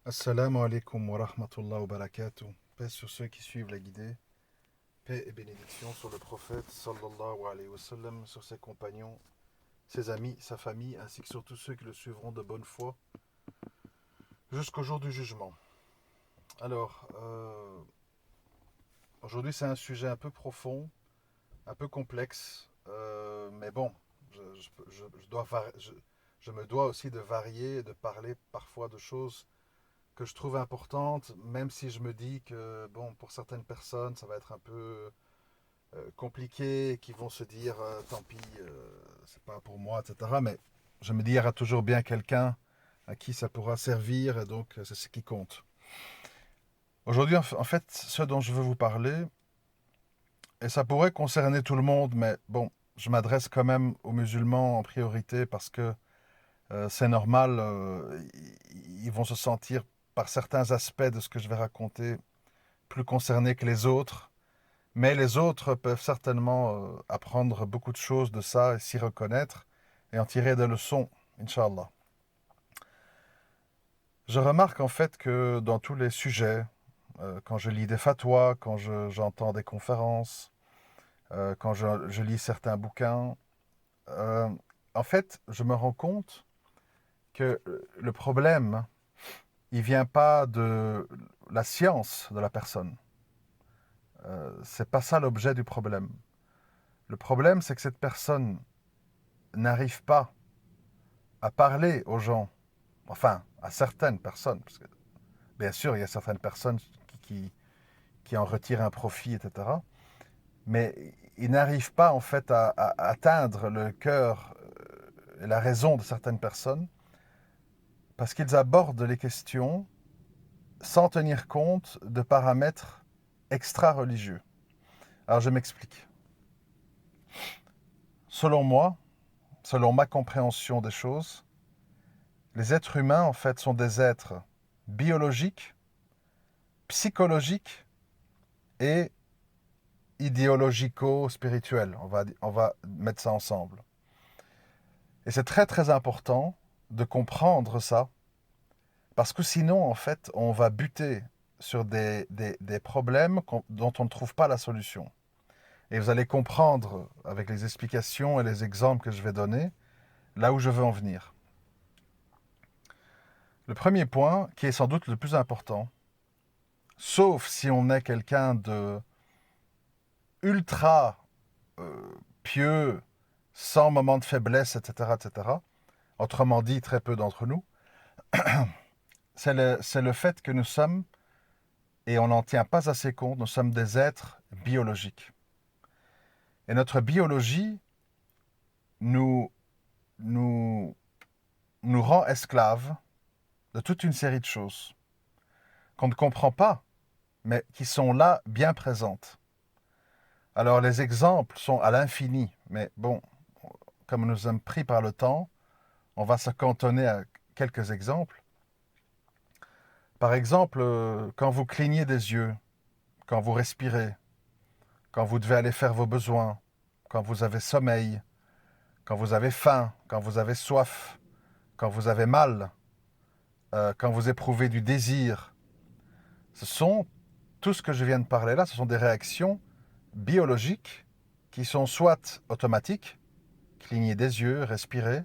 Assalamu alaikum wa rahmatullah wa barakatuh. Paix sur ceux qui suivent la guidée. Paix et bénédiction sur le prophète sallallahu alayhi wa sallam, sur ses compagnons, ses amis, sa famille, ainsi que sur tous ceux qui le suivront de bonne foi jusqu'au jour du jugement. Alors, aujourd'hui c'est un sujet un peu profond, un peu complexe, mais bon, je dois je me dois aussi de varier et de parler parfois de choses que je trouve importantes, même si je me dis que, bon, pour certaines personnes, ça va être un peu compliqué, qui vont se dire, tant pis, c'est pas pour moi, etc. Mais je me dis, il y aura toujours bien quelqu'un à qui ça pourra servir, et donc c'est ce qui compte. Aujourd'hui, en fait, ce dont je veux vous parler, et ça pourrait concerner tout le monde, mais bon, je m'adresse quand même aux musulmans en priorité parce que c'est normal, ils vont se sentir, par certains aspects de ce que je vais raconter, plus concernés que les autres. Mais les autres peuvent certainement apprendre beaucoup de choses de ça et s'y reconnaître et en tirer des leçons, Inch'Allah. Je remarque en fait que dans tous les sujets, quand je lis des fatwas, quand j'entends des conférences, quand je lis certains bouquins, euh, en fait, je me rends compte que le problème, il vient pas de la science de la personne. C'est pas ça l'objet du problème. Le problème, c'est que cette personne n'arrive pas à parler aux gens, enfin, à certaines personnes, parce que bien sûr, il y a certaines personnes qui en retirent un profit, etc. Mais ils n'arrivent pas, en fait, à atteindre le cœur et la raison de certaines personnes, parce qu'ils abordent les questions sans tenir compte de paramètres extra-religieux. Alors, je m'explique. Selon moi, selon ma compréhension des choses, les êtres humains, en fait, sont des êtres biologiques, psychologiques et idéologico-spirituel. On va mettre ça ensemble. Et c'est très très important de comprendre ça, parce que sinon, en fait, on va buter sur des problèmes dont on ne trouve pas la solution. Et vous allez comprendre, avec les explications et les exemples que je vais donner, là où je veux en venir. Le premier point, qui est sans doute le plus important, sauf si on est quelqu'un de ultra pieux, sans moment de faiblesse, etc., etc., autrement dit très peu d'entre nous, c'est le fait que nous sommes, et on n'en tient pas assez compte, nous sommes des êtres biologiques. Et notre biologie nous, nous, nous rend esclaves de toute une série de choses qu'on ne comprend pas, mais qui sont là, bien présentes. Alors les exemples sont à l'infini, mais bon, comme nous sommes pris par le temps, on va se cantonner à quelques exemples. Par exemple, quand vous clignez des yeux, quand vous respirez, quand vous devez aller faire vos besoins, quand vous avez sommeil, quand vous avez faim, quand vous avez soif, quand vous avez mal, quand vous éprouvez du désir. Ce sont, tout ce que je viens de parler là, ce sont des réactions biologiques qui sont soit automatiques, cligner des yeux, respirer,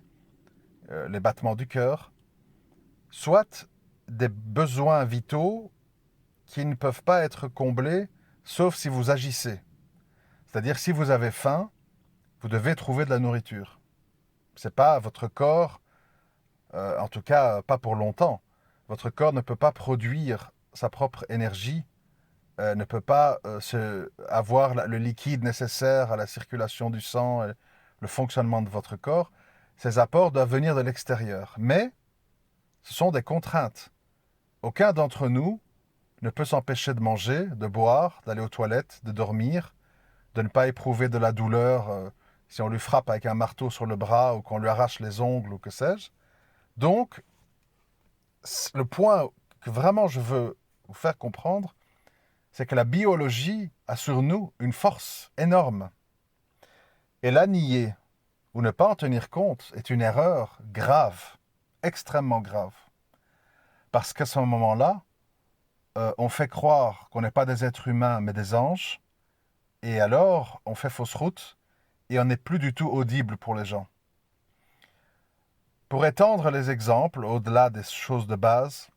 les battements du cœur, soit des besoins vitaux qui ne peuvent pas être comblés sauf si vous agissez. C'est-à-dire si vous avez faim, vous devez trouver de la nourriture. C'est pas votre corps, en tout cas pas pour longtemps. Votre corps ne peut pas produire sa propre énergie, ne peut pas avoir le liquide nécessaire à la circulation du sang, et le fonctionnement de votre corps. Ces apports doivent venir de l'extérieur. Mais ce sont des contraintes. Aucun d'entre nous ne peut s'empêcher de manger, de boire, d'aller aux toilettes, de dormir, de ne pas éprouver de la douleur si on lui frappe avec un marteau sur le bras ou qu'on lui arrache les ongles ou que sais-je. Donc, le point que vraiment je veux vous faire comprendre, c'est que la biologie a sur nous une force énorme. Et la nier ou ne pas en tenir compte est une erreur grave, extrêmement grave. Parce qu'à ce moment-là, on fait croire qu'on n'est pas des êtres humains, mais des anges, et alors on fait fausse route, et on n'est plus du tout audible pour les gens. Pour étendre les exemples au-delà des choses de base,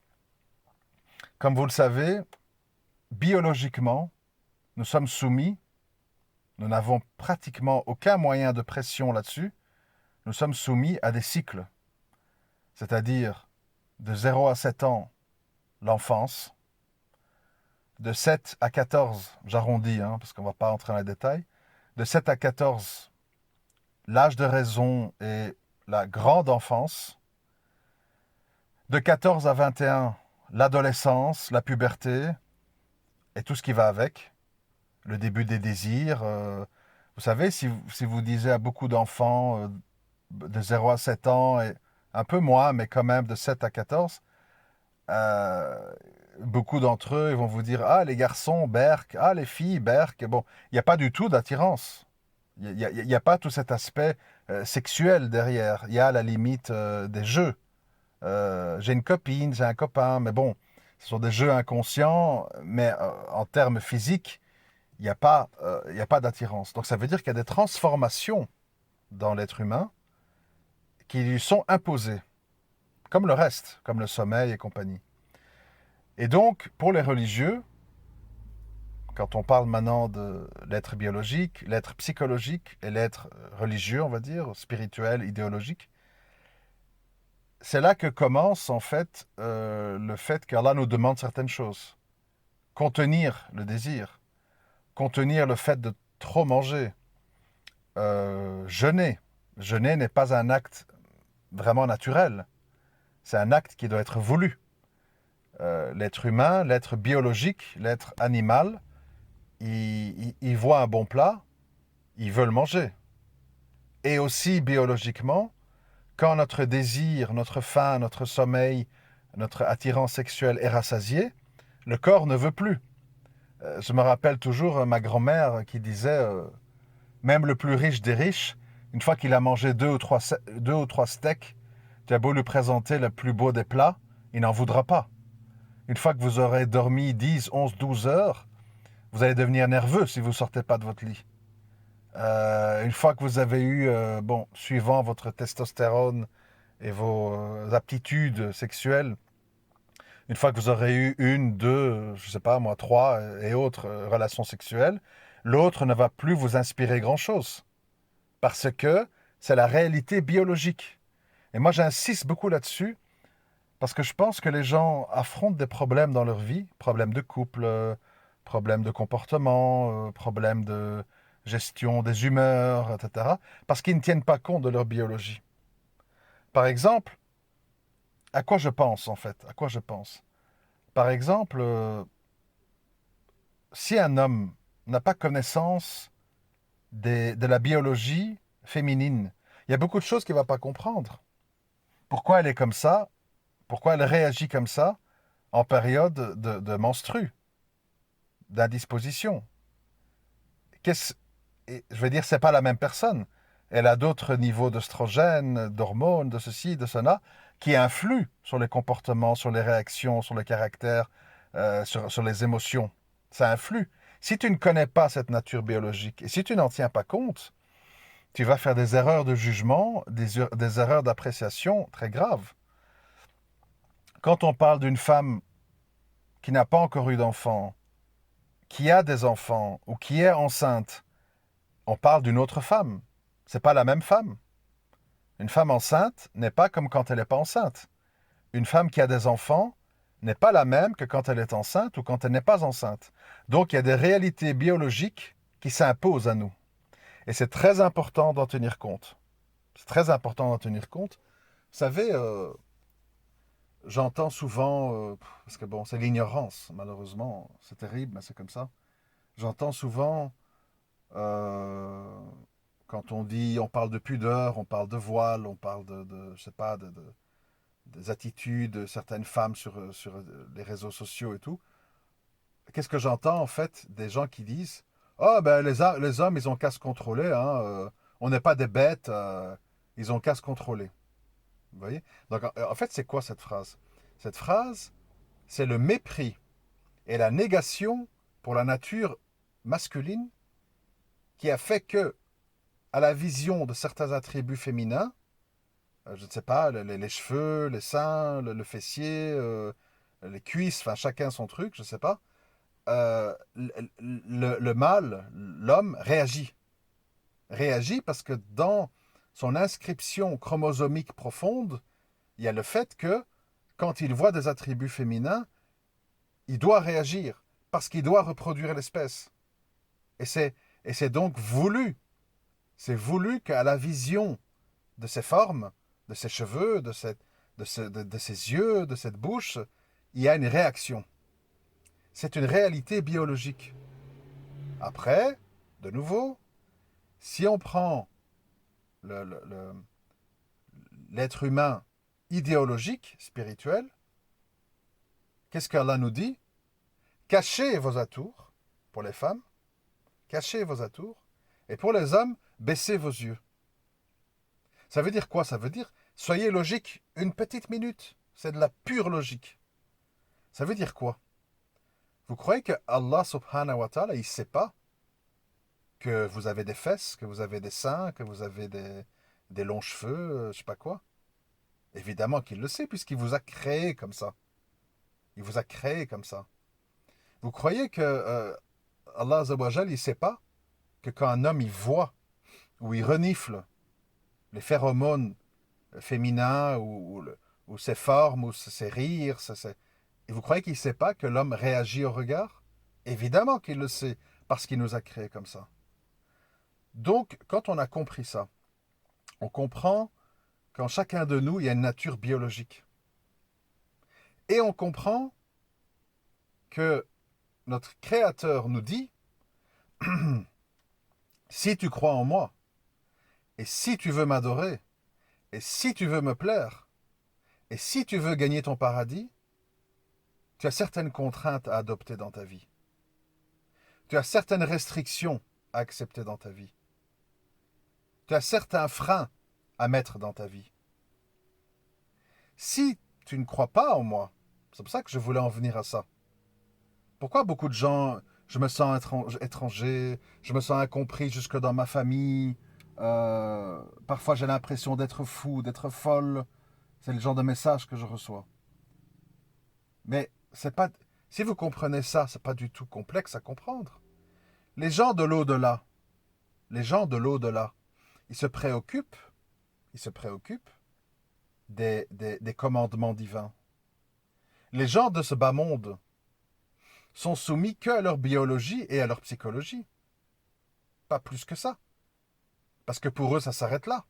comme vous le savez, biologiquement, nous sommes soumis, nous n'avons pratiquement aucun moyen de pression là-dessus, nous sommes soumis à des cycles, c'est-à-dire de 0 à 7 ans, l'enfance, de 7 à 14, j'arrondis, parce qu'on ne va pas entrer dans les détails, de 7 à 14, l'âge de raison et la grande enfance, de 14 à 21, l'adolescence, la puberté et tout ce qui va avec, le début des désirs. Vous savez, si vous disiez à beaucoup d'enfants de 0 à 7 ans, et un peu moins, mais quand même de 7 à 14, beaucoup d'entre eux ils vont vous dire ah les garçons berk, ah les filles berk. Bon, il n'y a pas du tout d'attirance. Il n'y a pas tout cet aspect sexuel derrière. Il y a à la limite des jeux. J'ai une copine, j'ai un copain, mais bon, ce sont des jeux inconscients, mais en termes physiques, il y a pas d'attirance. Donc ça veut dire qu'il y a des transformations dans l'être humain qui lui sont imposées, comme le reste, comme le sommeil et compagnie. Et donc, pour les religieux, quand on parle maintenant de l'être biologique, l'être psychologique et l'être religieux, on va dire, spirituel, idéologique, c'est là que commence en fait le fait qu'Allah nous demande certaines choses. Contenir le désir, contenir le fait de trop manger, jeûner. Jeûner n'est pas un acte vraiment naturel, c'est un acte qui doit être voulu. L'être humain, l'être biologique, l'être animal, il voit un bon plat, il veut le manger. Et aussi biologiquement, quand notre désir, notre faim, notre sommeil, notre attirance sexuelle est rassasié, le corps ne veut plus. Je me rappelle toujours ma grand-mère qui disait, même le plus riche des riches, une fois qu'il a mangé deux ou trois steaks, tu as beau lui présenter le plus beau des plats, il n'en voudra pas. Une fois que vous aurez dormi 10, 11, 12 heures, vous allez devenir nerveux si vous ne sortez pas de votre lit. Une fois que vous avez eu, suivant votre testostérone et vos aptitudes sexuelles, une fois que vous aurez eu une, deux, je sais pas moi, trois et autres relations sexuelles, l'autre ne va plus vous inspirer grand-chose. Parce que c'est la réalité biologique. Et moi, j'insiste beaucoup là-dessus, parce que je pense que les gens affrontent des problèmes dans leur vie, problèmes de couple, problèmes de comportement, problèmes de gestion des humeurs, etc., parce qu'ils ne tiennent pas compte de leur biologie. Par exemple, à quoi je pense en fait? À quoi je pense? Par exemple, si un homme n'a pas connaissance de la biologie féminine, il y a beaucoup de choses qu'il ne va pas comprendre. Pourquoi elle est comme ça? Pourquoi elle réagit comme ça en période de menstru, d'indisposition? Qu'est-ce, je veux dire, c'est pas la même personne. Elle a d'autres niveaux d'oestrogènes, d'hormones, de ceci, de cela, qui influent sur les comportements, sur les réactions, sur le caractère, sur les émotions. Ça influe. Si tu ne connais pas cette nature biologique et si tu n'en tiens pas compte, tu vas faire des erreurs de jugement, des erreurs d'appréciation très graves. Quand on parle d'une femme qui n'a pas encore eu d'enfant, qui a des enfants ou qui est enceinte, on parle d'une autre femme. C'est pas la même femme. Une femme enceinte n'est pas comme quand elle n'est pas enceinte. Une femme qui a des enfants n'est pas la même que quand elle est enceinte ou quand elle n'est pas enceinte. Donc il y a des réalités biologiques qui s'imposent à nous. Et c'est très important d'en tenir compte. C'est très important d'en tenir compte. Vous savez, j'entends souvent, parce que bon, c'est l'ignorance, malheureusement, c'est terrible, mais c'est comme ça. J'entends souvent, euh, quand on dit, on parle de pudeur, on parle de voile, on parle je sais pas, des attitudes de certaines femmes sur les réseaux sociaux et tout. Qu'est-ce que j'entends en fait? Des gens qui disent, oh ben les hommes, ils ont qu'à se contrôler, hein, on n'est pas des bêtes, ils ont qu'à se contrôler. Vous voyez? Donc en fait, c'est quoi cette phrase? cette phrase, c'est le mépris et la négation pour la nature masculine qui a fait que, à la vision de certains attributs féminins, je ne sais pas, les cheveux, les seins, le fessier, les cuisses, enfin chacun son truc, je ne sais pas, le mâle, l'homme, réagit. Réagit parce que dans son inscription chromosomique profonde, il y a le fait que quand il voit des attributs féminins, il doit réagir parce qu'il doit reproduire l'espèce. Et c'est donc voulu. C'est voulu qu'à la vision de ses formes, de ses cheveux, de ses yeux, de cette bouche, il y a une réaction. C'est une réalité biologique. Après, de nouveau, si on prend l'être humain idéologique, spirituel, qu'est-ce qu'Allah nous dit? Cachez vos atours, pour les femmes, cachez vos atours, et pour les hommes, baissez vos yeux. Ça veut dire quoi? Ça veut dire, soyez logique une petite minute. C'est de la pure logique. Ça veut dire quoi? Vous croyez que Allah subhanahu wa ta'ala, il ne sait pas que vous avez des fesses, que vous avez des seins, que vous avez des longs cheveux, je ne sais pas quoi? Évidemment qu'il le sait, puisqu'il vous a créé comme ça. Il vous a créé comme ça. Vous croyez que Allah Azzawajal, il ne sait pas que quand un homme, il voit ou il renifle les phéromones féminins ou ses formes ou ses rires, et vous croyez qu'il ne sait pas que l'homme réagit au regard? Évidemment qu'il le sait, parce qu'il nous a créés comme ça. Donc, quand on a compris ça, on comprend qu'en chacun de nous, il y a une nature biologique. Et on comprend que notre Créateur nous dit, si tu crois en moi, et si tu veux m'adorer, et si tu veux me plaire, et si tu veux gagner ton paradis, tu as certaines contraintes à adopter dans ta vie. Tu as certaines restrictions à accepter dans ta vie. Tu as certains freins à mettre dans ta vie. Si tu ne crois pas en moi, c'est pour ça que je voulais en venir à ça. Pourquoi beaucoup de gens, je me sens étranger, je me sens incompris jusque dans ma famille, parfois j'ai l'impression d'être fou, d'être folle. C'est le genre de message que je reçois. Mais c'est pas, si vous comprenez ça, c'est pas du tout complexe à comprendre. Les gens de l'au-delà, les gens de l'au-delà, ils se préoccupent des commandements divins. Les gens de ce bas monde sont soumis qu'à leur biologie et à leur psychologie. Pas plus que ça. Parce que pour eux, ça s'arrête là.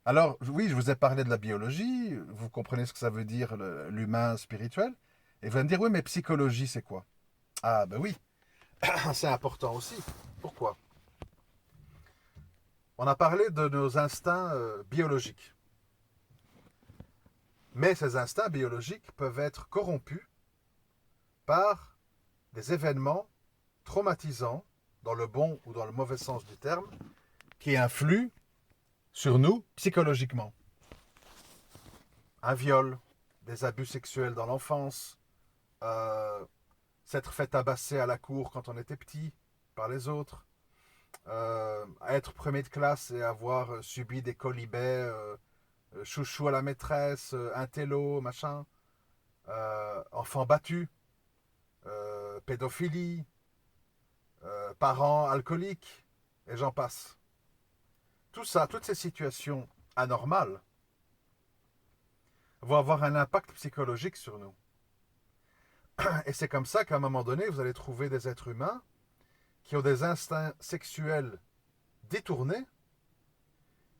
Alors, oui, je vous ai parlé de la biologie, vous comprenez ce que ça veut dire, l'humain spirituel, et vous allez me dire, oui, mais psychologie, c'est quoi? Ah, ben oui, c'est important aussi. Pourquoi? On a parlé de nos instincts biologiques. Mais ces instincts biologiques peuvent être corrompus par des événements traumatisants, dans le bon ou dans le mauvais sens du terme, qui influent sur nous psychologiquement. Un viol, des abus sexuels dans l'enfance, s'être fait tabasser à la cour quand on était petit par les autres, être premier de classe et avoir subi des colibets, chouchou à la maîtresse, intello, machin, enfant battu, pédophilie, parents alcooliques, et j'en passe. Tout ça, toutes ces situations anormales vont avoir un impact psychologique sur nous. Et c'est comme ça qu'à un moment donné, vous allez trouver des êtres humains qui ont des instincts sexuels détournés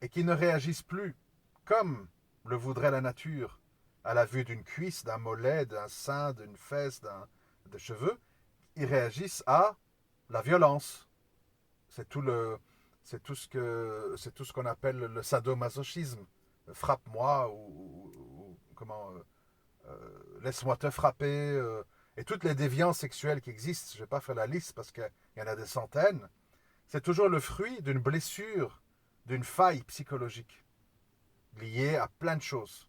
et qui ne réagissent plus comme le voudrait la nature à la vue d'une cuisse, d'un mollet, d'un sein, d'une fesse, de cheveux. Ils réagissent à la violence. C'est tout ce qu'on appelle le sadomasochisme. Frappe-moi ou comment laisse-moi te frapper et toutes les déviances sexuelles qui existent. Je ne vais pas faire la liste parce qu'il y en a des centaines. C'est toujours le fruit d'une blessure, d'une faille psychologique liée à plein de choses,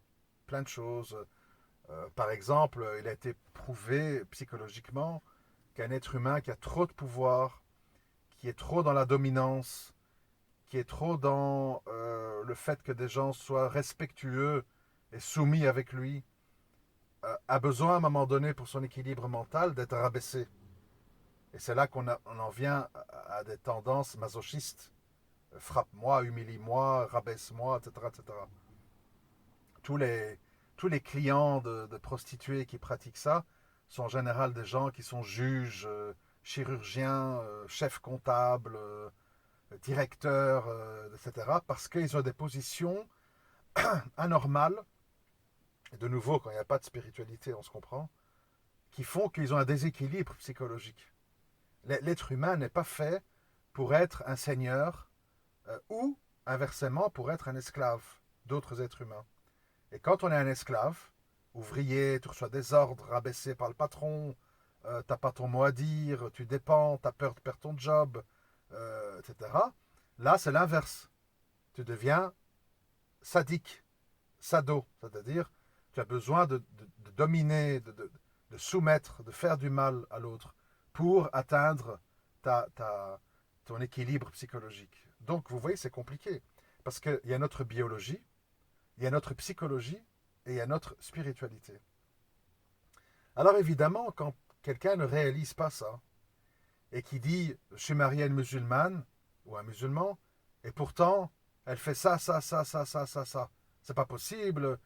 Par exemple, il a été prouvé psychologiquement qu'un être humain qui a trop de pouvoir, qui est trop dans la dominance, qui est trop dans le fait que des gens soient respectueux et soumis avec lui, a besoin à un moment donné pour son équilibre mental d'être rabaissé. Et c'est là on en vient à des tendances masochistes. Frappe-moi, humilie-moi, rabaisse-moi, etc., etc. Tous les, tous les clients de prostituées qui pratiquent ça sont en général des gens qui sont juges, chirurgiens, chefs comptables, directeurs, etc. Parce qu'ils ont des positions anormales, et de nouveau, quand il n'y a pas de spiritualité, on se comprend, qui font qu'ils ont un déséquilibre psychologique. L'être humain n'est pas fait pour être un seigneur ou, inversement, pour être un esclave d'autres êtres humains. Et quand on est un esclave, ouvrier, tu reçois des ordres rabaissés par le patron, t'as pas ton mot à dire, tu dépends, t'as peur de perdre ton job, etc. Là, c'est l'inverse. Tu deviens sadique, sado, c'est-à-dire tu as besoin de dominer, de soumettre, de faire du mal à l'autre pour atteindre ta, ta, ton équilibre psychologique. Donc, vous voyez, c'est compliqué. Parce qu'il y a notre biologie, il y a notre psychologie et il y a notre spiritualité. Alors évidemment, quand quelqu'un ne réalise pas ça et qui dit je suis marié à une musulmane ou un musulman et pourtant elle fait ça, ça, ça, ça, ça, ça, ça, c'est pas possible,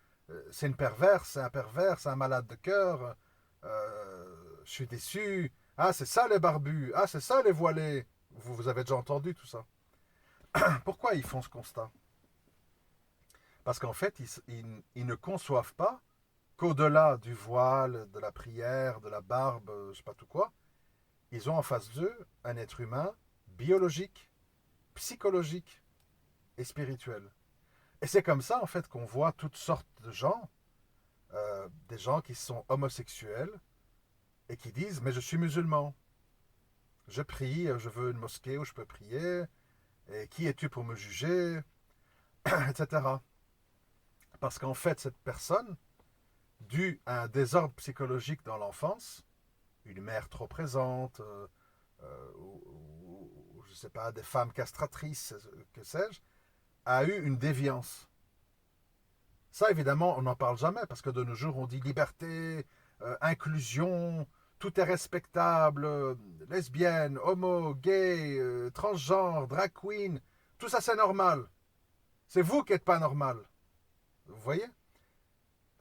c'est une perverse, c'est un pervers, c'est un malade de cœur, je suis déçu, ah c'est ça les barbus, ah c'est ça les voilés, vous avez déjà entendu tout ça. Pourquoi ils font ce constat? Parce qu'en fait, ils ne conçoivent pas qu'au-delà du voile, de la prière, de la barbe, je sais pas tout quoi, ils ont en face d'eux un être humain biologique, psychologique et spirituel. Et c'est comme ça en fait qu'on voit toutes sortes de gens, des gens qui sont homosexuels et qui disent mais je suis musulman, je prie, je veux une mosquée où je peux prier, et qui es-tu pour me juger, etc. Parce qu'en fait cette personne, dû à un désordre psychologique dans l'enfance, une mère trop présente, ou je ne sais pas, des femmes castratrices, que sais-je, a eu une déviance. Ça, évidemment, on n'en parle jamais, parce que de nos jours, on dit liberté, inclusion, tout est respectable, lesbienne, homo, gay, transgenre, drag queen, tout ça c'est normal. C'est vous qui n'êtes pas normal. Vous voyez?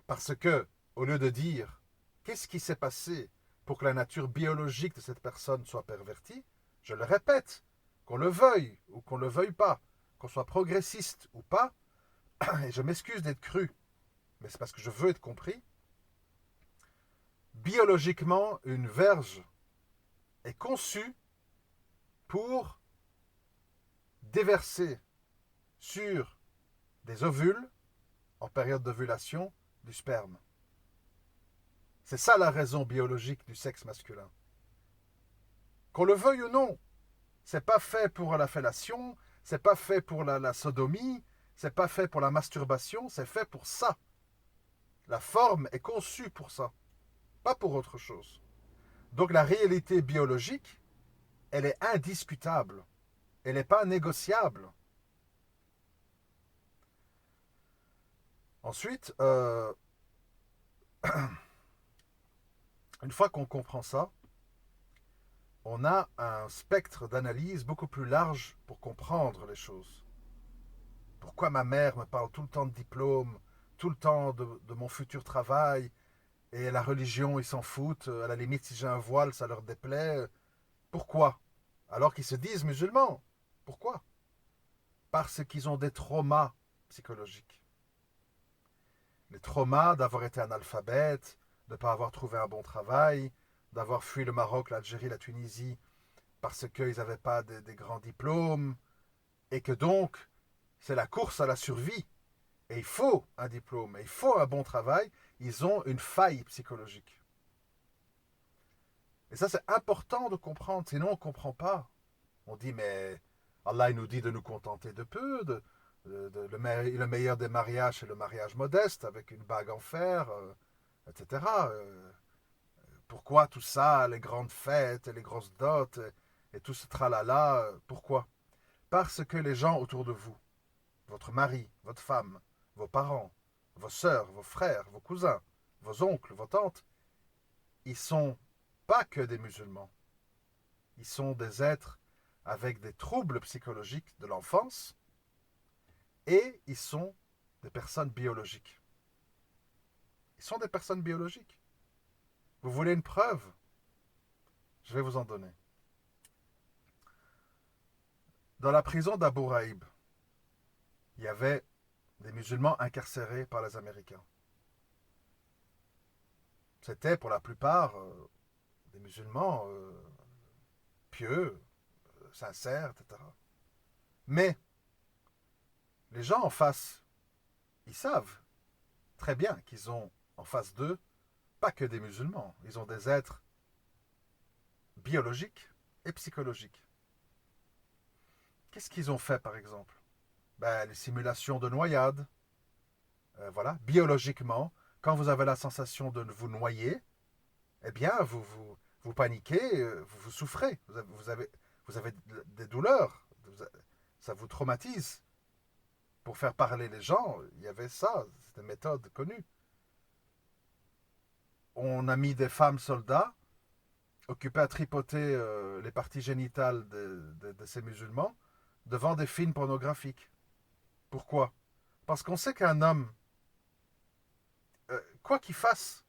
Parce que, au lieu de dire qu'est-ce qui s'est passé pour que la nature biologique de cette personne soit pervertie, je le répète, qu'on le veuille ou qu'on ne le veuille pas, qu'on soit progressiste ou pas, et je m'excuse d'être cru, mais c'est parce que je veux être compris, biologiquement, une verge est conçue pour déverser sur des ovules, en période d'ovulation, du sperme. C'est ça la raison biologique du sexe masculin. Qu'on le veuille ou non, c'est pas fait pour la fellation, c'est pas fait pour la sodomie, c'est pas fait pour la masturbation, c'est fait pour ça. La forme est conçue pour ça, pas pour autre chose. Donc la réalité biologique, elle est indiscutable. Elle n'est pas négociable. Ensuite, une fois qu'on comprend ça, on a un spectre d'analyse beaucoup plus large pour comprendre les choses. Pourquoi ma mère me parle tout le temps de diplôme, tout le temps de mon futur travail, et la religion, ils s'en foutent, à la limite, si j'ai un voile, ça leur déplaît. Pourquoi? Alors qu'ils se disent musulmans. Pourquoi? Parce qu'ils ont des traumas psychologiques. Les traumas d'avoir été analphabète, de ne pas avoir trouvé un bon travail, d'avoir fui le Maroc, l'Algérie, la Tunisie, parce qu'ils n'avaient pas des grands diplômes, et que donc, c'est la course à la survie. Et il faut un diplôme, et il faut un bon travail. Ils ont une faille psychologique. Et ça, c'est important de comprendre, sinon on ne comprend pas. On dit, mais Allah il nous dit de nous contenter de peu, le meilleur des mariages, c'est le mariage modeste, avec une bague en fer, etc. Pourquoi tout ça, les grandes fêtes, les grosses dots, et tout ce tralala, pourquoi? Parce que les gens autour de vous, votre mari, votre femme, vos parents, vos sœurs, vos frères, vos cousins, vos oncles, vos tantes, ils sont pas que des musulmans. Ils sont des êtres avec des troubles psychologiques de l'enfance et ils sont des personnes biologiques. Ils sont des personnes biologiques. Vous voulez une preuve? Je vais vous en donner. Dans la prison d'Abu Ghraib, il y avait des musulmans incarcérés par les Américains. C'était pour la plupart des musulmans pieux, sincères, etc. Mais les gens en face, ils savent très bien qu'ils ont en face d'eux pas que des musulmans. Ils ont des êtres biologiques et psychologiques. Qu'est-ce qu'ils ont fait, par exemple? Les simulations de noyade. Voilà, biologiquement, quand vous avez la sensation de vous noyer, eh bien, vous paniquez, vous souffrez, vous avez des douleurs, ça vous traumatise. Pour faire parler les gens, il y avait ça, c'était une méthode connue. On a mis des femmes soldats occupées à tripoter les parties génitales de ces musulmans devant des films pornographiques. Pourquoi? Parce qu'on sait qu'un homme, quoi qu'il fasse,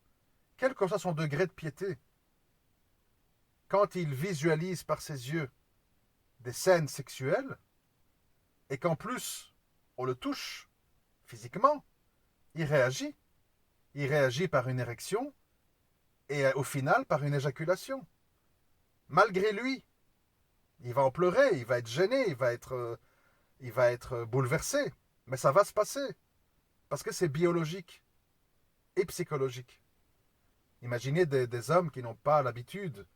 quel que soit son degré de piété, quand il visualise par ses yeux des scènes sexuelles, et qu'en plus on le touche physiquement, il réagit. Il réagit par une érection et au final par une éjaculation. Malgré lui, il va en pleurer, il va être gêné, il va être bouleversé. Mais ça va se passer. Parce que c'est biologique et psychologique. Imaginez des hommes qui n'ont pas l'habitude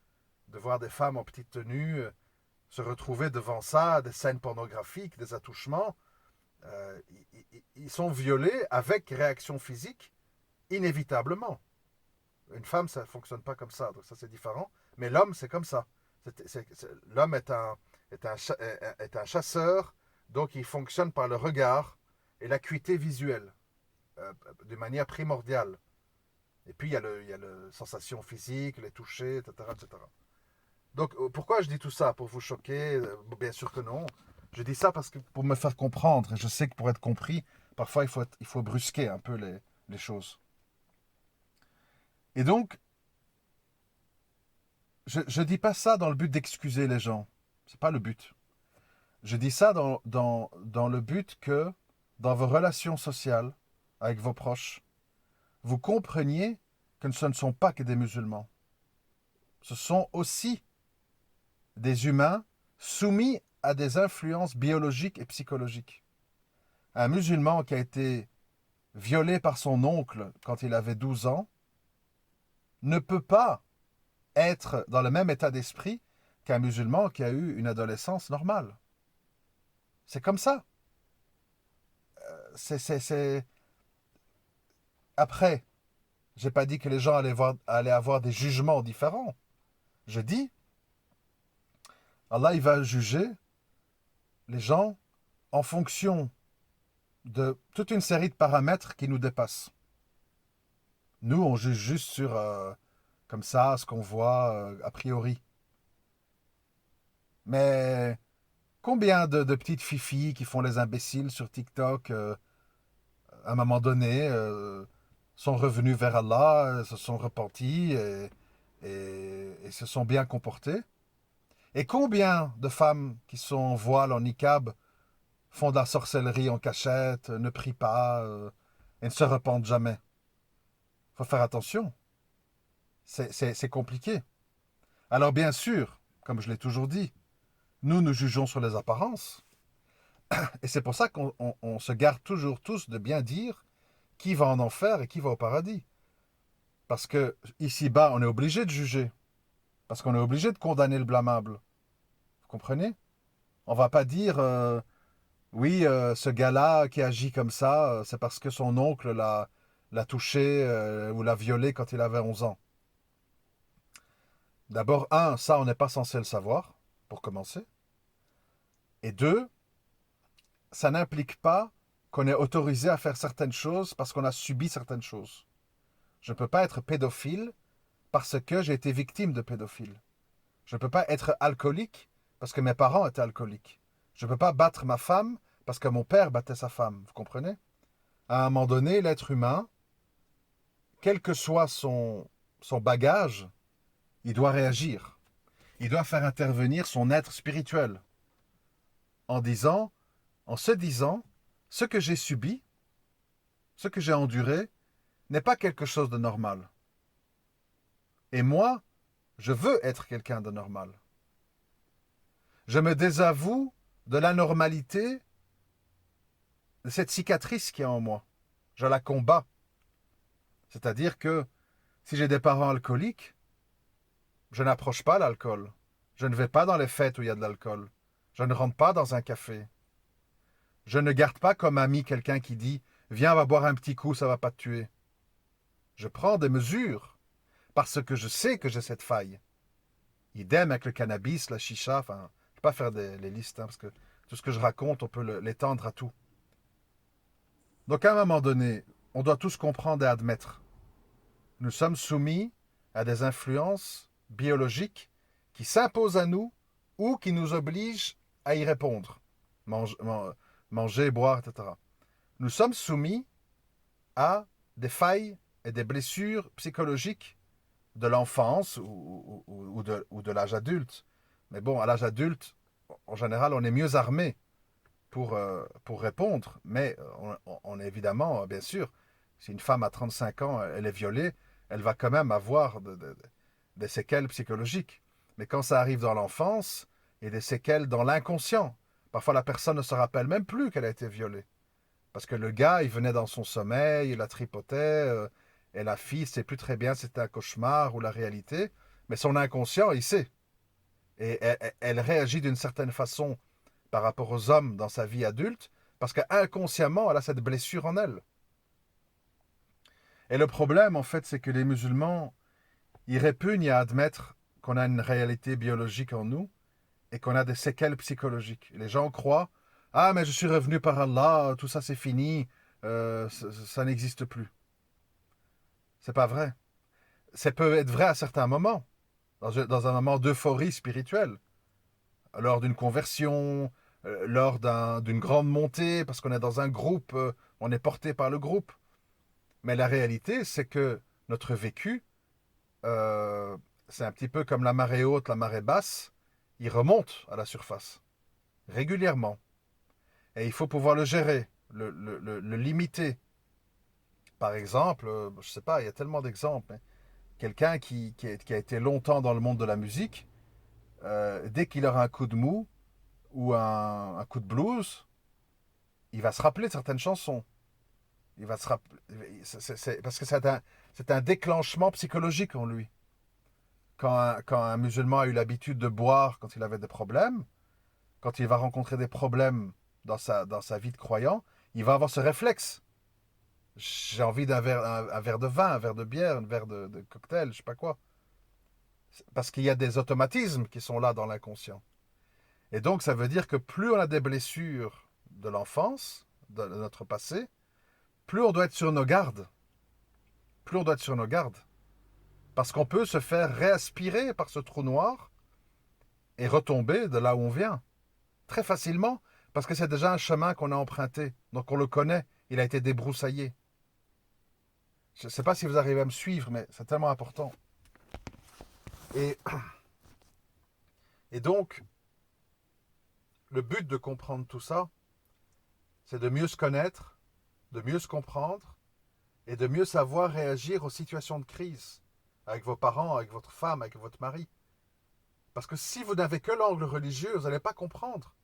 de voir des femmes en petite tenue se retrouver devant ça, des scènes pornographiques, des attouchements. Ils sont violés avec réaction physique, inévitablement. Une femme, ça ne fonctionne pas comme ça, donc ça c'est différent. Mais l'homme, c'est comme ça. L'homme est un chasseur, donc il fonctionne par le regard et l'acuité visuelle, de manière primordiale. Et puis il y a la sensation physique, les touchés, etc., etc. Donc pourquoi je dis tout ça? Pour vous choquer? Bien sûr que non. Je dis ça parce que pour me faire comprendre, et je sais que pour être compris, parfois il faut brusquer un peu les choses. Et donc, je ne dis pas ça dans le but d'excuser les gens. C'est pas le but. Je dis ça dans le but que, dans vos relations sociales, avec vos proches, vous compreniez que ce ne sont pas que des musulmans. Ce sont aussi des humains soumis à des influences biologiques et psychologiques. Un musulman qui a été violé par son oncle quand il avait 12 ans ne peut pas être dans le même état d'esprit qu'un musulman qui a eu une adolescence normale. C'est comme ça. C'est... Après, j'ai pas dit que les gens allaient avoir des jugements différents. Je dis, Allah il va juger les gens en fonction de toute une série de paramètres qui nous dépassent. Nous, on juge juste sur, comme ça, ce qu'on voit a priori. Mais combien de petites fifis qui font les imbéciles sur TikTok, à un moment donné, sont revenus vers Allah, se sont repentis et se sont bien comportés? Et combien de femmes qui sont en voile, en niqab, font de la sorcellerie en cachette, ne prient pas et ne se repentent jamais? Il faut faire attention. C'est compliqué. Alors bien sûr, comme je l'ai toujours dit, nous jugeons sur les apparences. Et c'est pour ça qu'on se garde toujours tous de bien dire qui va en enfer et qui va au paradis. Parce que ici-bas, on est obligé de juger. Parce qu'on est obligé de condamner le blâmable. Vous comprenez? On va pas dire oui, ce gars-là qui agit comme ça, c'est parce que son oncle l'a touché ou l'a violé quand il avait 11 ans. D'abord, un, ça, on n'est pas censé le savoir, pour commencer. Et deux, ça n'implique pas qu'on est autorisé à faire certaines choses parce qu'on a subi certaines choses. Je ne peux pas être pédophile parce que j'ai été victime de pédophile. Je ne peux pas être alcoolique parce que mes parents étaient alcooliques. Je ne peux pas battre ma femme parce que mon père battait sa femme. Vous comprenez? À un moment donné, l'être humain, quel que soit son bagage, il doit réagir. Il doit faire intervenir son être spirituel en disant, en se disant, ce que j'ai subi, ce que j'ai enduré, n'est pas quelque chose de normal. Et moi, je veux être quelqu'un de normal. Je me désavoue de l'anormalité de cette cicatrice qui est en moi. Je la combats. C'est-à-dire que si j'ai des parents alcooliques, je n'approche pas l'alcool. Je ne vais pas dans les fêtes où il y a de l'alcool. Je ne rentre pas dans un café. Je ne garde pas comme ami quelqu'un qui dit « Viens, on va boire un petit coup, ça ne va pas te tuer ». Je prends des mesures parce que je sais que j'ai cette faille. Idem avec le cannabis, la chicha, enfin, je ne vais pas faire les listes, parce que tout ce que je raconte, on peut l'étendre à tout. Donc à un moment donné, on doit tous comprendre et admettre. Nous sommes soumis à des influences biologiques qui s'imposent à nous ou qui nous obligent à y répondre. Manger, boire, etc. Nous sommes soumis à des failles et des blessures psychologiques de l'enfance ou de l'âge adulte. Mais bon, à l'âge adulte, en général, on est mieux armé pour répondre. Mais on est évidemment, bien sûr, si une femme à 35 ans, elle est violée, elle va quand même avoir des séquelles psychologiques. Mais quand ça arrive dans l'enfance, il y a des séquelles dans l'inconscient. Parfois, la personne ne se rappelle même plus qu'elle a été violée. Parce que le gars, il venait dans son sommeil, il la tripotait, et la fille ne sait plus très bien si c'était un cauchemar ou la réalité, mais son inconscient, il sait. Et elle réagit d'une certaine façon par rapport aux hommes dans sa vie adulte, parce qu'inconsciemment, elle a cette blessure en elle. Et le problème, en fait, c'est que les musulmans, ils répugnent à admettre qu'on a une réalité biologique en nous et qu'on a des séquelles psychologiques. Les gens croient, ah, mais je suis revenu par Allah, tout ça c'est fini, ça n'existe plus. C'est pas vrai. Ça peut être vrai à certains moments, dans un moment d'euphorie spirituelle, lors d'une conversion, lors d'une grande montée, parce qu'on est dans un groupe, on est porté par le groupe. Mais la réalité, c'est que notre vécu, euh, c'est un petit peu comme la marée haute, la marée basse, il remonte à la surface, régulièrement. Et il faut pouvoir le gérer, le limiter. Par exemple, je ne sais pas, il y a tellement d'exemples. Hein. Quelqu'un qui a été longtemps dans le monde de la musique, dès qu'il aura un coup de mou ou un coup de blues, il va se rappeler de certaines chansons. Il va se rappeler, parce que c'est un déclenchement psychologique en lui. Quand un musulman a eu l'habitude de boire quand il avait des problèmes, quand il va rencontrer des problèmes dans sa vie de croyant, il va avoir ce réflexe. J'ai envie d'un verre, un verre de vin, un verre de bière, un verre de cocktail, je sais pas quoi. Parce qu'il y a des automatismes qui sont là dans l'inconscient. Et donc, ça veut dire que plus on a des blessures de l'enfance, de notre passé, plus on doit être sur nos gardes. Plus on doit être sur nos gardes. Parce qu'on peut se faire réaspirer par ce trou noir et retomber de là où on vient. Très facilement, parce que c'est déjà un chemin qu'on a emprunté. Donc on le connaît, il a été débroussaillé. Je ne sais pas si vous arrivez à me suivre, mais c'est tellement important. Et, et donc, le but de comprendre tout ça, c'est de mieux se connaître, de mieux se comprendre et de mieux savoir réagir aux situations de crise avec vos parents, avec votre femme, avec votre mari. Parce que si vous n'avez que l'angle religieux, vous n'allez pas comprendre.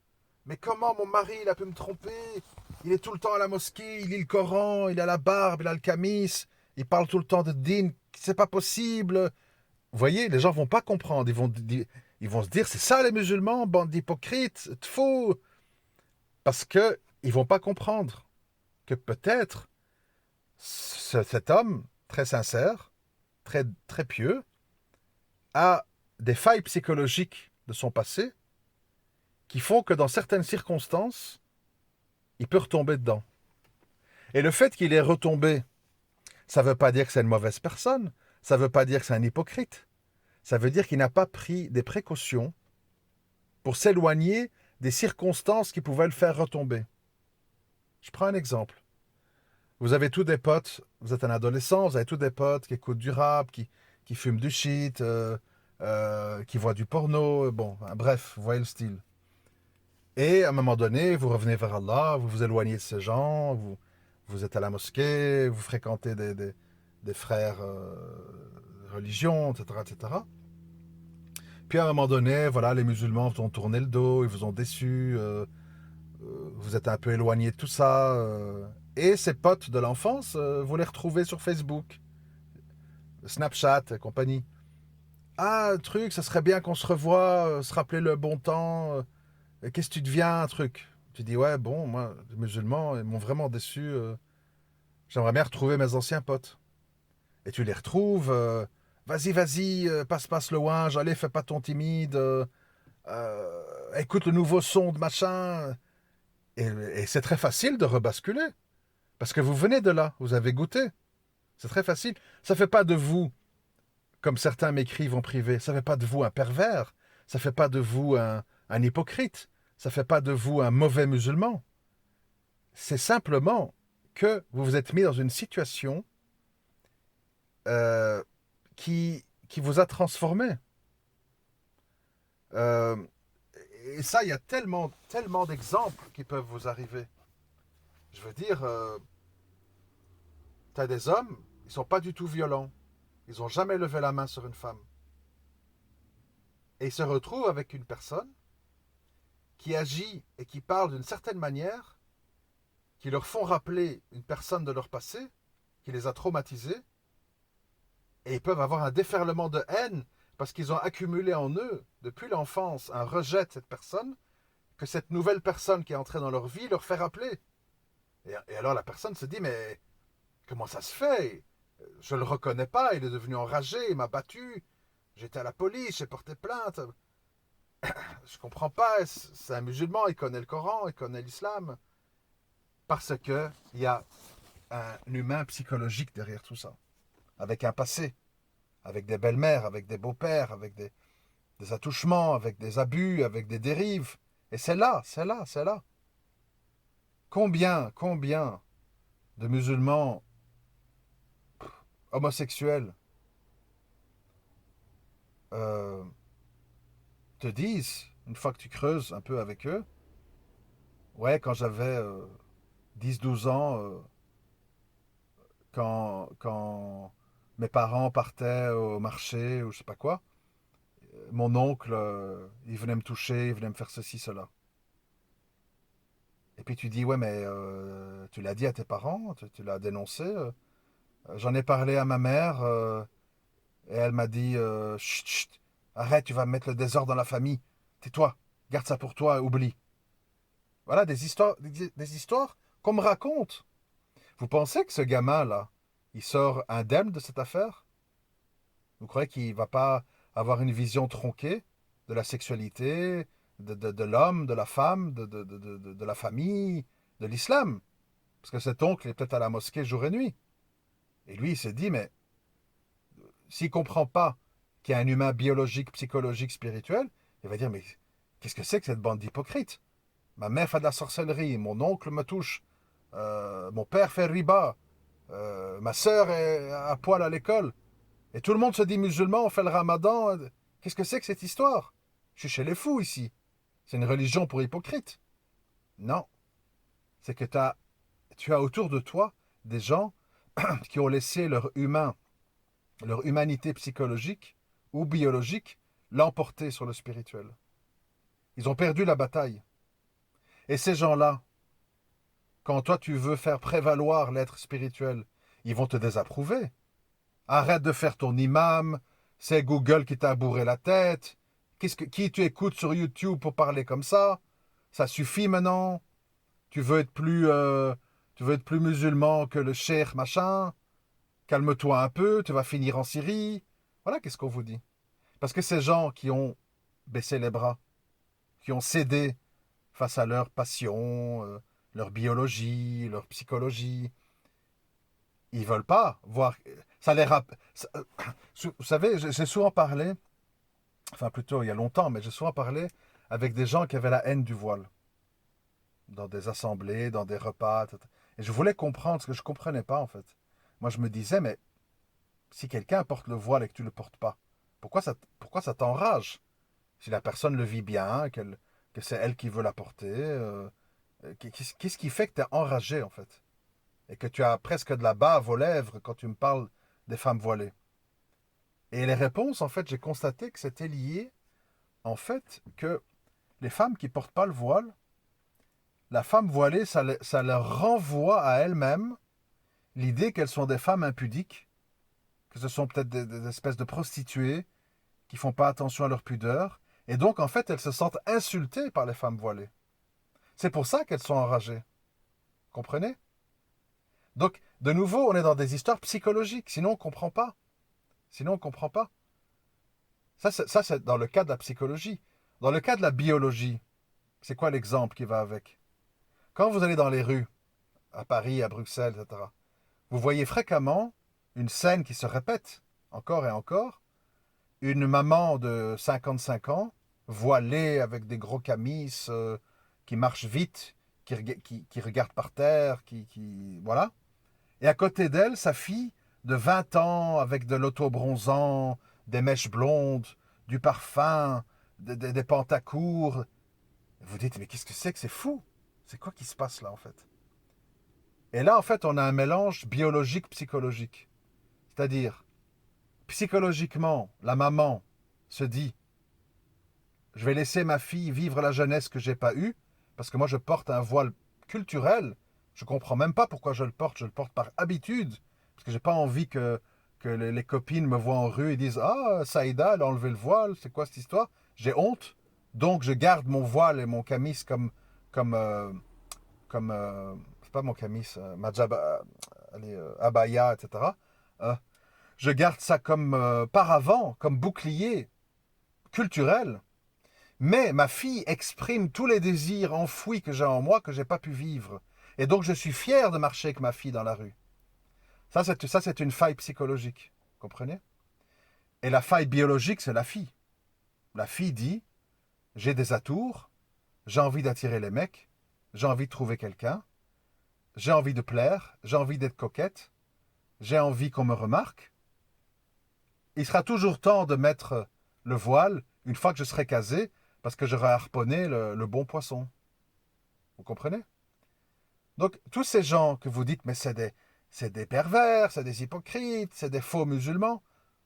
Mais comment mon mari, il a pu me tromper? Il est tout le temps à la mosquée, il lit le Coran, il a la barbe, il a le camis, il parle tout le temps de din, c'est pas possible. Vous voyez, les gens vont pas comprendre, ils vont se dire, c'est ça les musulmans, bande d'hypocrites, de faux. Parce que ils vont pas comprendre que peut-être Cet homme, très sincère, très, très pieux, a des failles psychologiques de son passé qui font que dans certaines circonstances, il peut retomber dedans. Et le fait qu'il est retombé, ça ne veut pas dire que c'est une mauvaise personne, ça ne veut pas dire que c'est un hypocrite, ça veut dire qu'il n'a pas pris des précautions pour s'éloigner des circonstances qui pouvaient le faire retomber. Je prends un exemple. Vous avez tous des potes, vous êtes un adolescent, vous avez tous des potes qui écoutent du rap, qui fument du shit, qui voient du porno, bon, bref, vous voyez le style. Et à un moment donné, vous revenez vers Allah, vous vous éloignez de ces gens, vous êtes à la mosquée, vous fréquentez des frères religions, etc., etc. Puis à un moment donné, voilà, les musulmans vous ont tourné le dos, ils vous ont déçu, vous êtes un peu éloigné de tout ça. Et ces potes de l'enfance, vous les retrouvez sur Facebook, Snapchat et compagnie. Ah, truc, ça serait bien qu'on se revoie, se rappeler le bon temps. Qu'est-ce que tu deviens, un truc? Tu dis, ouais, bon, moi, les musulmans, ils m'ont vraiment déçu. J'aimerais bien retrouver mes anciens potes. Et tu les retrouves. Vas-y, vas-y, passe le ouinge, allez, fais pas ton timide. Écoute le nouveau son de machin. Et c'est très facile de rebasculer. Parce que vous venez de là, vous avez goûté. C'est très facile. Ça ne fait pas de vous, comme certains m'écrivent en privé, ça ne fait pas de vous un pervers. Ça ne fait pas de vous un hypocrite. Ça ne fait pas de vous un mauvais musulman. C'est simplement que vous vous êtes mis dans une situation euh, qui vous a transformé. Euh, et ça, il y a tellement, tellement d'exemples qui peuvent vous arriver. Je veux dire, tu as des hommes, ils ne sont pas du tout violents. Ils n'ont jamais levé la main sur une femme. Et ils se retrouvent avec une personne qui agit et qui parle d'une certaine manière, qui leur font rappeler une personne de leur passé, qui les a traumatisés, et ils peuvent avoir un déferlement de haine parce qu'ils ont accumulé en eux, depuis l'enfance, un rejet de cette personne, que cette nouvelle personne qui est entrée dans leur vie leur fait rappeler. Et alors la personne se dit, mais comment ça se fait? Je ne le reconnais pas, il est devenu enragé, il m'a battu, j'étais à la police, j'ai porté plainte. Je comprends pas, c'est un musulman, il connaît le Coran, il connaît l'islam. Parce que il y a un humain psychologique derrière tout ça, avec un passé, avec des belles-mères, avec des beaux-pères, avec des attouchements, avec des abus, avec des dérives. Et c'est là, c'est là, c'est là. Combien de musulmans homosexuels euh, te disent, une fois que tu creuses un peu avec eux, ouais, quand j'avais 10-12 ans, quand mes parents partaient au marché ou je sais pas quoi, mon oncle, il venait me toucher, il venait me faire ceci, cela. Et puis tu dis, ouais, mais tu l'as dit à tes parents, tu l'as dénoncé. J'en ai parlé à ma mère et elle m'a dit, chut, chut, arrête, tu vas mettre le désordre dans la famille. Tais-toi, garde ça pour toi, oublie. Voilà des histoires qu'on me raconte. Vous pensez que ce gamin-là, il sort indemne de cette affaire? Vous croyez qu'il ne va pas avoir une vision tronquée de la sexualité, de l'homme, de la femme, de la famille, de l'islam? Parce que cet oncle est peut-être à la mosquée jour et nuit. Et lui, il s'est dit, mais s'il ne comprend pas qu'il y a un humain biologique, psychologique, spirituel, il va dire, mais qu'est-ce que c'est que cette bande d'hypocrites? Ma mère fait de la sorcellerie, mon oncle me touche, mon père fait riba, ma sœur est à poil à l'école. Et tout le monde se dit musulman, on fait le ramadan. Qu'est-ce que c'est que cette histoire? Je suis chez les fous ici. C'est une religion pour hypocrites. Non. C'est que tu as autour de toi des gens qui ont laissé leur humanité psychologique ou biologique l'emporter sur le spirituel. Ils ont perdu la bataille. Et ces gens-là, quand toi tu veux faire prévaloir l'être spirituel, ils vont te désapprouver. Arrête de faire ton imam, c'est Google qui t'a bourré la tête. Qui tu écoutes sur YouTube pour parler comme ça? Ça suffit maintenant. Tu veux être plus, Tu veux être plus musulman que le cheikh machin? Calme-toi un peu, tu vas finir en Syrie. Voilà qu'est-ce qu'on vous dit. Parce que ces gens qui ont baissé les bras, qui ont cédé face à leur passion, leur biologie, leur psychologie, ils veulent pas voir. Ça les vous savez, j'ai souvent parlé, enfin plutôt il y a longtemps, mais j'ai souvent parlé avec des gens qui avaient la haine du voile, dans des assemblées, dans des repas, etc. Et je voulais comprendre ce que je ne comprenais pas en fait. Moi je me disais, mais si quelqu'un porte le voile et que tu ne le portes pas, pourquoi ça t'enrage? Si la personne le vit bien, que c'est elle qui veut la porter, qu'est-ce qui fait que tu es enragé en fait? Et que tu as presque de la bave aux lèvres quand tu me parles des femmes voilées. Et les réponses, en fait, j'ai constaté que c'était lié, en fait, que les femmes qui portent pas le voile, la femme voilée, ça leur renvoie à elles-mêmes l'idée qu'elles sont des femmes impudiques, que ce sont peut-être des espèces de prostituées qui font pas attention à leur pudeur, et donc, en fait, elles se sentent insultées par les femmes voilées. C'est pour ça qu'elles sont enragées. Comprenez? Donc, de nouveau, on est dans des histoires psychologiques, sinon on ne comprend pas. Sinon, on ne comprend pas. Ça, c'est dans le cas de la psychologie. Dans le cas de la biologie, c'est quoi l'exemple qui va avec? Quand vous allez dans les rues, à Paris, à Bruxelles, etc., vous voyez fréquemment une scène qui se répète encore et encore. Une maman de 55 ans, voilée avec des gros camis, qui marche vite, qui regarde par terre, voilà. Et à côté d'elle, sa fille de 20 ans, avec de l'auto-bronzant, des mèches blondes, du parfum, des pantacours. Vous dites, mais qu'est-ce que c'est fou? C'est quoi qui se passe là, en fait? Et là, en fait, on a un mélange biologique-psychologique. C'est-à-dire, psychologiquement, la maman se dit, je vais laisser ma fille vivre la jeunesse que j'ai pas eue, parce que moi, je porte un voile culturel. Je comprends même pas pourquoi je le porte par habitude, parce que j'ai pas envie que les copines me voient en rue et disent, ah, Saïda, elle a enlevé le voile, c'est quoi cette histoire? J'ai honte, donc je garde mon voile et mon camis comme, c'est pas mon camis, ma allez, abaya, etc. Euh, je garde ça comme paravent, comme bouclier culturel. Mais ma fille exprime tous les désirs enfouis que j'ai en moi que j'ai pas pu vivre. Et donc je suis fier de marcher avec ma fille dans la rue. Ça, c'est une faille psychologique. Comprenez? Et la faille biologique, c'est la fille. La fille dit, j'ai des atours, j'ai envie d'attirer les mecs, j'ai envie de trouver quelqu'un, j'ai envie de plaire, j'ai envie d'être coquette, j'ai envie qu'on me remarque. Il sera toujours temps de mettre le voile une fois que je serai casé, parce que j'aurai harponné le bon poisson. Vous comprenez? Donc, tous ces gens que vous dites, mais c'est des pervers, c'est des hypocrites, c'est des faux musulmans.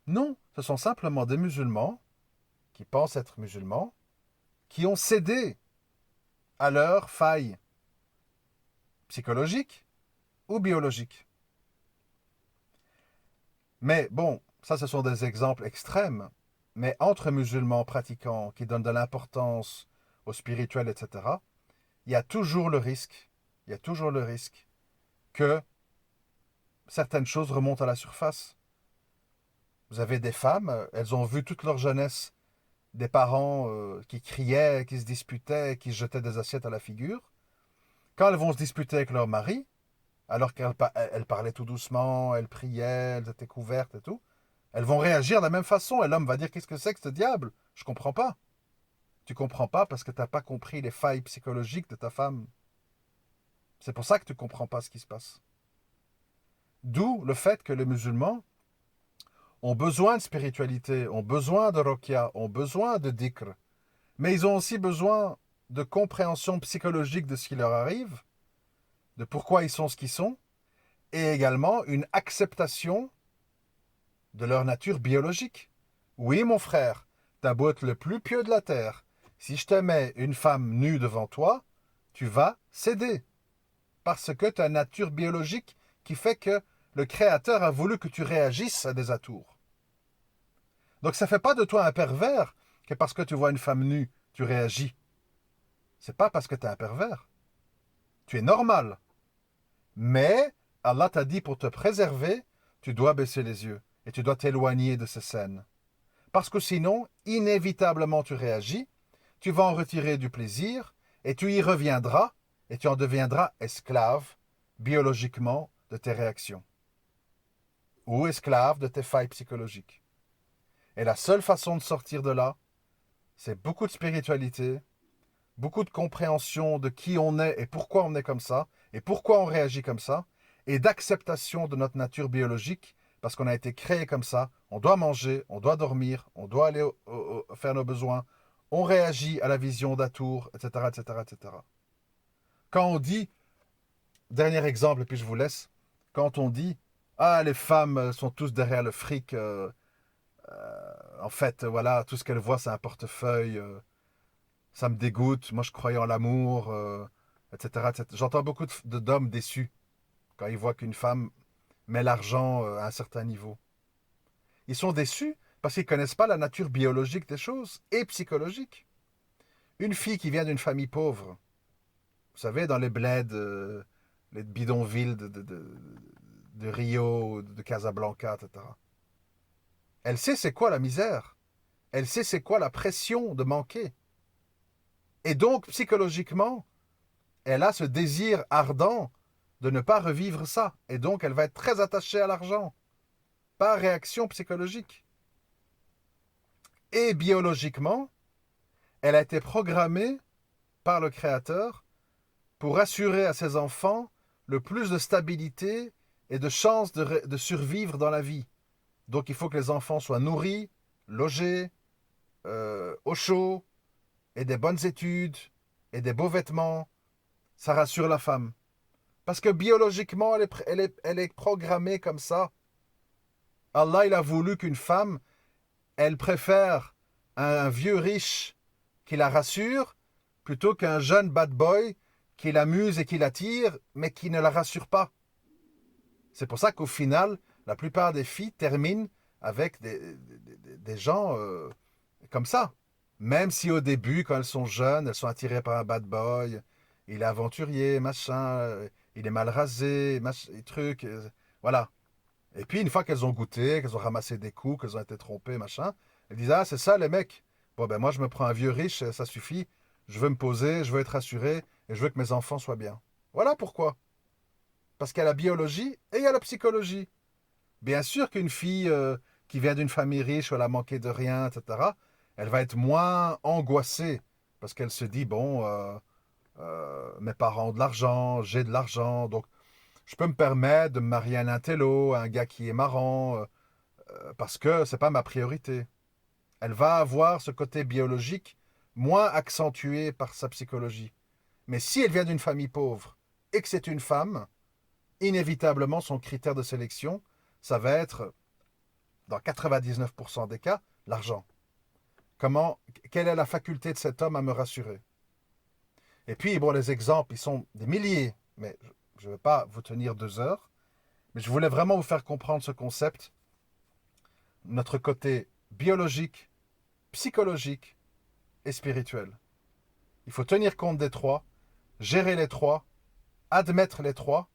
Non, ce sont simplement des musulmans qui pensent être musulmans, qui ont cédé à leurs failles psychologiques ou biologiques. Mais bon, ça, ce sont des exemples extrêmes. Mais entre musulmans pratiquants qui donnent de l'importance au spirituel, etc., il y a toujours le risque, il y a toujours le risque que certaines choses remontent à la surface. Vous avez des femmes, elles ont vu toute leur jeunesse des parents qui criaient, qui se disputaient, qui se jetaient des assiettes à la figure. Quand elles vont se disputer avec leur mari, alors qu'elles parlaient tout doucement, elles priaient, elles étaient couvertes et tout, elles vont réagir de la même façon. Et l'homme va dire, qu'est-ce que c'est que ce diable? Je comprends pas. Tu comprends pas parce que tu n'as pas compris les failles psychologiques de ta femme. C'est pour ça que tu ne comprends pas ce qui se passe. D'où le fait que les musulmans ont besoin de spiritualité, ont besoin de rokia, ont besoin de dhikr. Mais ils ont aussi besoin de compréhension psychologique de ce qui leur arrive, de pourquoi ils sont ce qu'ils sont, et également une acceptation de leur nature biologique. Oui, mon frère, t'as beau être le plus pieux de la terre, si je te mets une femme nue devant toi, tu vas céder. Parce que tu as une nature biologique qui fait que le Créateur a voulu que tu réagisses à des atours. Donc ça ne fait pas de toi un pervers que parce que tu vois une femme nue, tu réagis. C'est pas parce que tu es un pervers. Tu es normal. Mais Allah t'a dit pour te préserver, tu dois baisser les yeux et tu dois t'éloigner de ces scènes. Parce que sinon, inévitablement, tu réagis, tu vas en retirer du plaisir et tu y reviendras et tu en deviendras esclave biologiquement de tes réactions ou esclave de tes failles psychologiques. Et la seule façon de sortir de là, c'est beaucoup de spiritualité, beaucoup de compréhension de qui on est et pourquoi on est comme ça, et pourquoi on réagit comme ça, et d'acceptation de notre nature biologique, parce qu'on a été créé comme ça, on doit manger, on doit dormir, on doit aller faire nos besoins, on réagit à la vision d'Atour, etc., etc., etc. Quand on dit, dernier exemple, et puis je vous laisse, quand on dit, ah, les femmes sont tous derrière le fric, en fait, voilà, tout ce qu'elles voient, c'est un portefeuille, ça me dégoûte, moi je croyais en l'amour, etc., etc. J'entends beaucoup d'hommes déçus quand ils voient qu'une femme met l'argent à un certain niveau. Ils sont déçus parce qu'ils ne connaissent pas la nature biologique des choses et psychologique. Une fille qui vient d'une famille pauvre, vous savez, dans les bleds, les bidonvilles de Rio, de Casablanca, etc. Elle sait c'est quoi la misère. Elle sait c'est quoi la pression de manquer. Et donc, psychologiquement, elle a ce désir ardent de ne pas revivre ça. Et donc, elle va être très attachée à l'argent, par réaction psychologique. Et biologiquement, elle a été programmée par le Créateur pour assurer à ses enfants le plus de stabilité et de chances de survivre dans la vie. Donc, il faut que les enfants soient nourris, logés, au chaud, et des bonnes études, et des beaux vêtements. Ça rassure la femme. Parce que biologiquement, elle est programmée comme ça. Allah, il a voulu qu'une femme, elle préfère un vieux riche qui la rassure plutôt qu'un jeune bad boy qui l'amuse et qui l'attire, mais qui ne la rassure pas. C'est pour ça qu'au final, la plupart des filles terminent avec des gens comme ça. Même si au début, quand elles sont jeunes, elles sont attirées par un bad boy, il est aventurier, machin, il est mal rasé, machin, truc, voilà. Et puis, une fois qu'elles ont goûté, qu'elles ont ramassé des coups, qu'elles ont été trompées, machin, elles disent, ah, c'est ça les mecs. Bon, ben moi, je me prends un vieux riche, ça suffit. Je veux me poser, je veux être rassuré, et je veux que mes enfants soient bien. Voilà pourquoi. Parce qu'il y a la biologie et il y a la psychologie. Bien sûr qu'une fille qui vient d'une famille riche où elle a manqué de rien, etc., elle va être moins angoissée. Parce qu'elle se dit, bon, mes parents ont de l'argent, j'ai de l'argent, donc je peux me permettre de me marier à un intello, à un gars qui est marrant, parce que c'est pas ma priorité. Elle va avoir ce côté biologique moins accentué par sa psychologie. Mais si elle vient d'une famille pauvre et que c'est une femme, inévitablement son critère de sélection, ça va être, dans 99% des cas, l'argent. Quelle est la faculté de cet homme à me rassurer? Et puis, bon, les exemples, ils sont des milliers, mais je ne vais pas vous tenir 2 heures, mais je voulais vraiment vous faire comprendre ce concept, notre côté biologique, psychologique et spirituel. Il faut tenir compte des trois, gérer les trois, admettre les trois,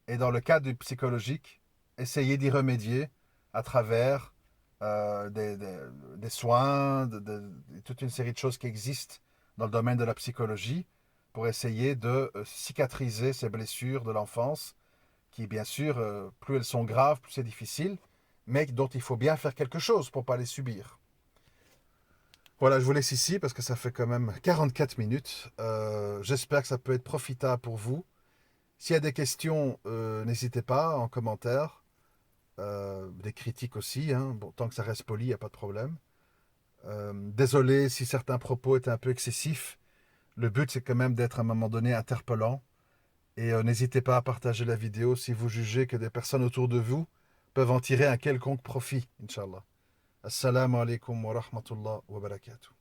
et dans le cas du psychologique, essayer d'y remédier à travers des soins, toute une série de choses qui existent dans le domaine de la psychologie pour essayer de cicatriser ces blessures de l'enfance qui, bien sûr, plus elles sont graves, plus c'est difficile, mais dont il faut bien faire quelque chose pour ne pas les subir. Voilà, je vous laisse ici parce que ça fait quand même 44 minutes. J'espère que ça peut être profitable pour vous. S'il y a des questions, n'hésitez pas en commentaire. Des critiques aussi, hein. Bon, tant que ça reste poli, il n'y a pas de problème. Désolé si certains propos étaient un peu excessifs. Le but, c'est quand même d'être à un moment donné interpellant. Et n'hésitez pas à partager la vidéo si vous jugez que des personnes autour de vous peuvent en tirer un quelconque profit, Inch'Allah. Assalamu alaikum wa rahmatullah wa barakatuh.